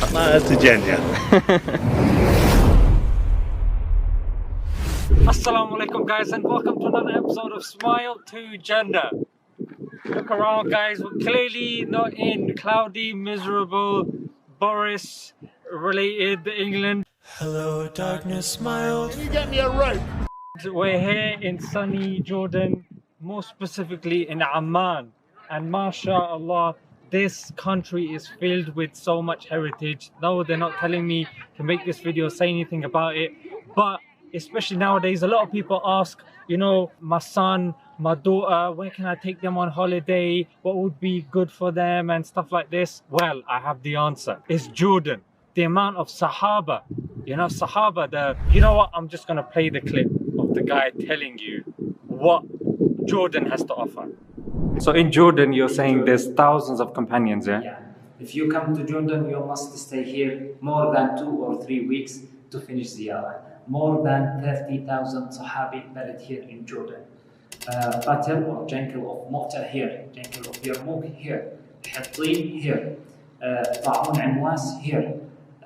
jannah to jannah. Assalamu alaikum guys, and welcome to another episode of Smile to Jannah. Look around guys, we're clearly not in cloudy, miserable, Boris related England. Hello darkness, smile. Can you get me a rope? We're here in sunny Jordan, more specifically in Amman, and mashallah, this country is filled with so much heritage. No, they're not telling me to make this video, say anything about it, but especially nowadays, a lot of people ask, you know, my son, my daughter, where can I take them on holiday? What would be good for them and stuff like this? Well, I have the answer. It's Jordan. The amount of sahaba, you know, sahaba, you know what? I'm just going to play the clip of the guy telling you what Jordan has to offer. So in Jordan, you're saying there's thousands of companions, yeah? Yeah. If you come to Jordan, you must stay here more than 2 or 3 weeks to finish ziyarah. More than 30,000 Sahabi buried here in Jordan. Battle or Jankel of Mu'tah here, Jankel of Yarmouk here, Hattin here, Ta'un Amwas here,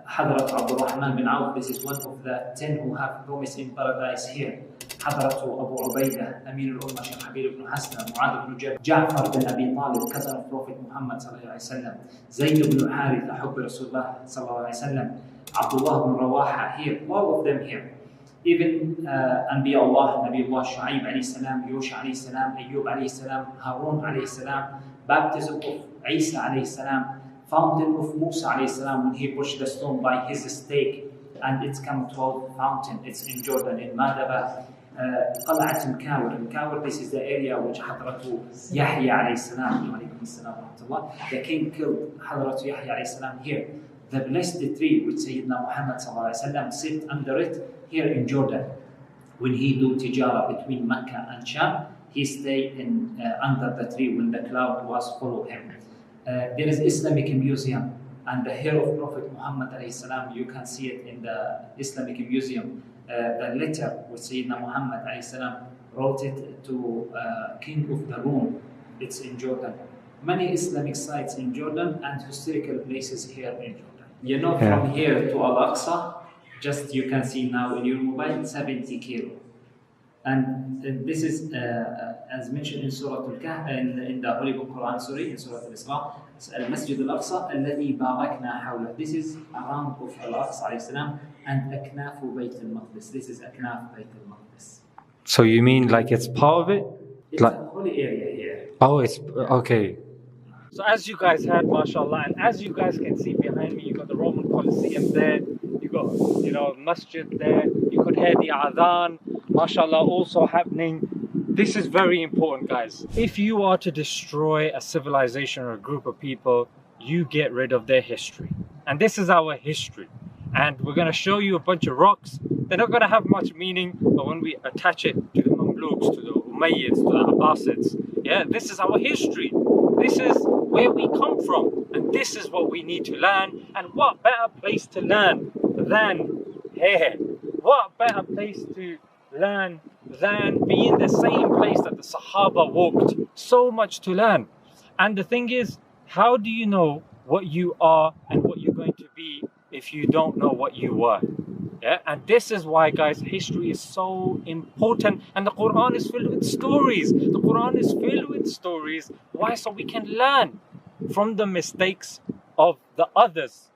Hadrat Abdul Rahman bin Auf, this is one of the 10 who have promised in paradise here. Hadrat Abu Ubaidah, Amir al-Ummah, Shaykh Habib ibn Hassan, Mu'adh ibn Jabal, Ja'far bin Abi Talib, cousin of Prophet Muhammad sallallahu alayhi wa sallam, Zayd ibn Haritha, Hubb Rasulullah sallallahu alayhi wa sallam, Abdullah ibn Rawaha here, all of them here. Even Anbiya Allah, Nabi Allah, Shu'aib alayhi salam, Yusha alayhi salam, Ayyub alayhi salam, Harun alayhi salam, baptism of Isa alayhi salam, fountain of Musa alayhi salam when he pushed the stone by his stake, and it's come 12 fountain. It's in Jordan, in Madaba. Qal'at Mkawir. Mkawir, this is the area which Hadratu Yahya alayhi salam, the king killed Hadratu Yahya alayhi salam here. The blessed tree which Sayyidina Muhammad sallallahu alayhi wa sallam sit under it here in Jordan. When he do tijara between Mecca and Sham, he stayed in under the tree when the cloud was full of him. There is Islamic Museum, and the hair of Prophet Muhammad alayhi salam, you can see it in the Islamic Museum. The letter which Sayyidina Muhammad alayhi salam wrote it to King of the Rome. It's in Jordan. Many Islamic sites in Jordan and historical places here in Jordan. You know, from here to Al-Aqsa, just you can see now in your mobile, 70 kilo. And this is, as mentioned in Surah Al-Kahf, in the Holy Book Quran, sorry, in Surah Al-Isra, Al-Masjid Al-Aqsa, الذي باركنا حوله. This is around of Al-Aqsa alayhi salam, and Aknafu Bayt al-Maqdis. This is Aknaf Bayt al-Maqdis. So you mean like it's part of it? It's like, a holy area here. oh, it's okay. So as you guys heard, mashallah, and as you guys can see behind me, you got the Roman Colosseum there, you got, you know, masjid there, you could hear the adhan, mashallah, also happening. This is very important, guys. If you are to destroy a civilization or a group of people, you get rid of their history. And this is our history. And we're going to show you a bunch of rocks. They're not going to have much meaning, but when we attach it to the Mamluks, to the Umayyads, to the Abbasids, yeah, this is our history. This is where we come from, and this is what we need to learn. And what better place to learn than here? What better place to learn than be in the same place that the Sahaba walked? So much to learn. And the thing is, how do you know what you are and what you're going to be if you don't know what you were? Yeah, and this is why, guys, history is so important, and the Quran is filled with stories. The Quran is filled with stories. Why? So we can learn from the mistakes of the others.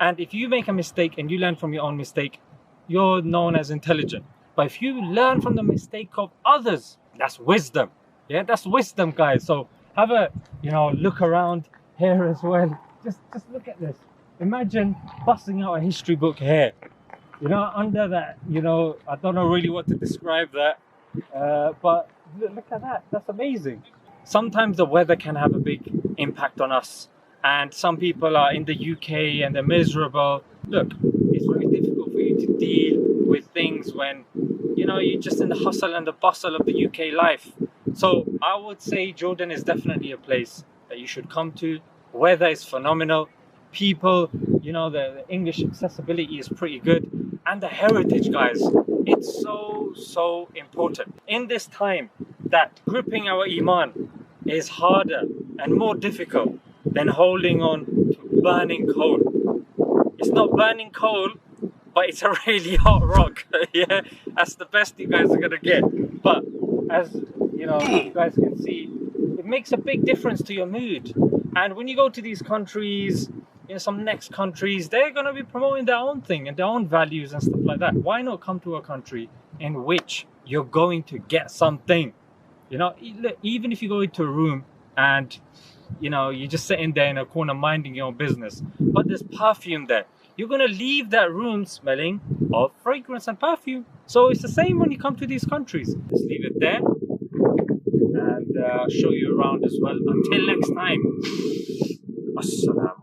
And if you make a mistake and you learn from your own mistake, you're known as intelligent. But if you learn from the mistake of others, that's wisdom. Yeah, that's wisdom, guys. So have a, you know, look around here as well. Just look at this. Imagine busting out a history book here. You know, under that, you know, I don't know really what to describe that, but look at that, that's amazing. Sometimes the weather can have a big impact on us, and some people are in the UK and they're miserable. Look, it's very difficult for you to deal with things when, you know, you're just in the hustle and the bustle of the UK life. So I would say Jordan is definitely a place that you should come to. Weather is phenomenal. People, you know, the English accessibility is pretty good. And the heritage, guys, it's so important. In this time that gripping our iman is harder and more difficult than holding on to burning coal. It's not burning coal, but it's a really hot rock. Yeah, that's the best you guys are gonna get. But as you know, you guys can see, it makes a big difference to your mood. And when you go to these countries, you know, some next countries, they're gonna be promoting their own thing and their own values and stuff like that. Why not come to a country in which you're going to get something? You know, even if you go into a room and you know, you're just sitting there in a corner minding your own business, but there's perfume there, you're gonna leave that room smelling of fragrance and perfume. So it's the same when you come to these countries. Just leave it there and show you around as well. Until next time, Assalam.